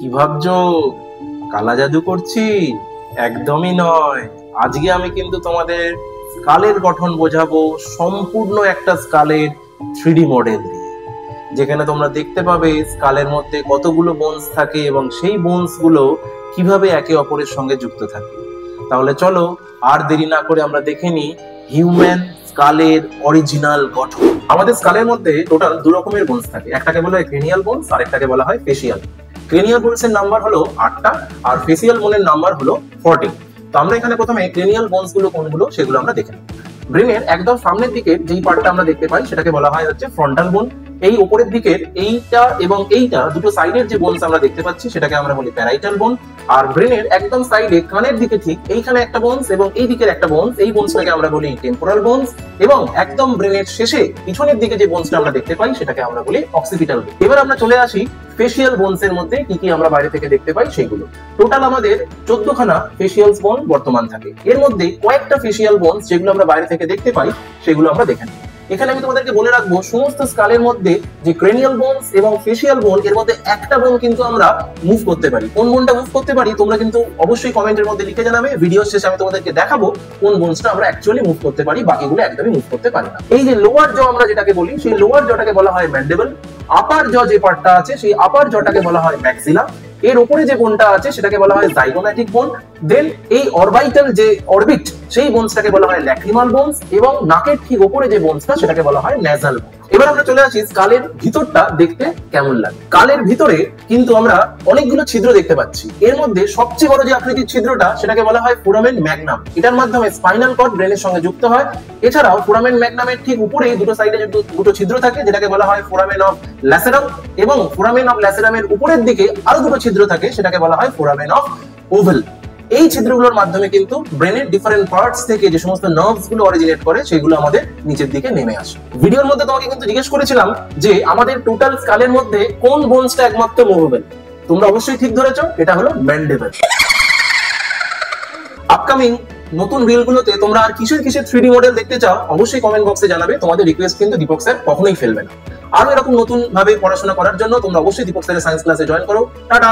কি ভাবছো কালা জাদু করছি? একদমই নয়। আজকে আমি কিন্তু তোমাদের স্কালের গঠন বোঝাবো সম্পূর্ণ একটা স্কালের 3D মডেল দিয়ে, যেখানে তোমরা দেখতে পাবে স্কালের মধ্যে কতগুলো বোনস থাকে এবং সেই বোনস গুলো কিভাবে একে অপরের সঙ্গে যুক্ত থাকে। তাহলে চলো আর দেরি না করে আমরা দেখে নিই হিউম্যান স্কালের অরিজিনাল গঠন। আমাদের স্কালের মধ্যে টোটাল দু রকমের বোনস থাকে, একটাকে বলা হয় ক্রেনিয়াল বোনস আর একটাকে বলা হয় ফেসিয়াল। ক্রেনিয়াল বোনস এর নাম্বার হলো 8টা আর ফেসিয়াল বোনের নাম্বার হলো 14। তো আমরা এখানে প্রথমে ক্রেনিয়াল বোনস গুলো কোনগুলো সেগুলো আমরা দেখে নেব। ব্রেনের একদম সামনের দিকে যেই পার্টটা আমরা দেখতে পাই সেটাকে বলা হয় হচ্ছে ফ্রন্টাল বোন। এই উপরের দিকের এইটা এবং এইটা দুটো সাইডের যে বোনস আমরা দেখতে পাচ্ছি সেটাকে আমরা বলি প্যারাইটাল বোন। আর ব্রেনের একদম সাইডে কানের দিকে ঠিক এইখানে একটা বোনস এবং এই দিকের একটা বোনস, এই বোনসটাকে আমরা বলি টেম্পোরাল বোনস। এবং একদম ব্রেনের শেষে পিছনের দিকে যে বোনসটা আমরা দেখতে পাই সেটাকে আমরা বলি অক্সিপিটাল বোন। এবার আমরা চলে আসি ফেসিয়াল বোনস এর মধ্যে কি কি আমরা বাইরে থেকে দেখতে পাই সেগুলো। টোটাল আমাদের 14খানা ফেসিয়াল বোন বর্তমান থাকে। এর মধ্যে কয়েকটা ফেসিয়াল বোনস যেগুলো আমরা বাইরে থেকে দেখতে পাই সেগুলো আমরা দেখে নিই। এখানে আমি তোমাদেরকে বলে রাখবো সমস্ত স্কালের মধ্যে যে ক্রেনিয়াল বোনস এবং ফেসিয়াল বোন এর মধ্যে একটা বোন কিন্তু আমরা মুভ করতে পারি। কোন বোনটা মুভ করতে পারি তোমরা কিন্তু অবশ্যই কমেন্টের মধ্যে লিখে জানাবে। ভিডিও শেষে আমি তোমাদেরকে দেখাবো কোন বোনসটা আমরা অ্যাকচুয়ালি মুভ করতে পারি, বাকিগুলো একদমই মুভ করতে পারি না। এই যে লোয়ার জ আমরা যেটাকে বলি সেই লোয়ার জটাকে বলা হয় ম্যান্ডিবল। আপার জ যে পার্টটা আছে সেই আপার জটাকে বলা হয় ম্যাক্সিলা। এর উপরে যে বোনটা আছে সেটাকে বলা হয় জাইগোম্যাটিক বোন। দেন এই অরবাইটাল যে অরবিট সেই বোনসটাকে বলা হয় ল্যাক্রিমাল বোনস এবং নাকের ঠিক উপরে যে বোনসটা সেটাকে বলা হয় ন্যাসাল বোন। এবার আমরা চলে আসি স্কালের ভিতরটা দেখতে কেমন লাগে। স্কালের ভিতরে কিন্তু আমরা অনেকগুলো ছিদ্র দেখতে পাচ্ছি। এর মধ্যে সবচেয়ে বড় যে আকৃতির ছিদ্রটা সেটাকে বলা হয় ফোরামেন ম্যাগনাম। এটার মাধ্যমে স্পাইনাল কর্ড ব্রেনের সঙ্গে যুক্ত হয়। এছাড়াও ফোরামেন ম্যাগনামের ঠিক উপরে দুটো সাইডে দুটো ছিদ্র থাকে যেটাকে বলা হয় ফোরামেন অফ ল্যাসেরাম এবং ফোরামেন অফ ল্যাসেরামের উপরের দিকে আরো দুটো ছিদ্র থাকে সেটাকে বলা হয় ফোরামেন অফ ওভাল। এই ছিদ্রগুলোর মাধ্যমে কিন্তু ব্রেনের ডিফারেন্ট পার্টস থেকে যে সমস্ত নার্ভস গুলো অরিজিনেট করে সেগুলো আমাদের নিচের দিকে নেমে আসে। ভিডিওর মধ্যে তোমাকে কিন্তু জিজ্ঞেস করেছিলাম যে আমাদের টোটাল স্কালের মধ্যে কোন বোনসটা একমাত্র মুভেবল। তোমরা অবশ্যই ঠিক ধরেছো, এটা হলো ম্যান্ডিবল। আপকামিং নতুন রিলগুলোতে তোমরা আর কিসের 3D মডেল দেখতে চাও অবশ্যই কমেন্ট বক্সে জানাবে। তোমাদের রিকোয়েস্ট কিন্তু দীপক স্যার কখনোই ফেলবে না। আরো এরকম নতুন ভাবে পড়াশোনা করার জন্য তোমরা অবশ্যই দীপক স্যারের সায়েন্স ক্লাসে জয়েন করো। টাটা।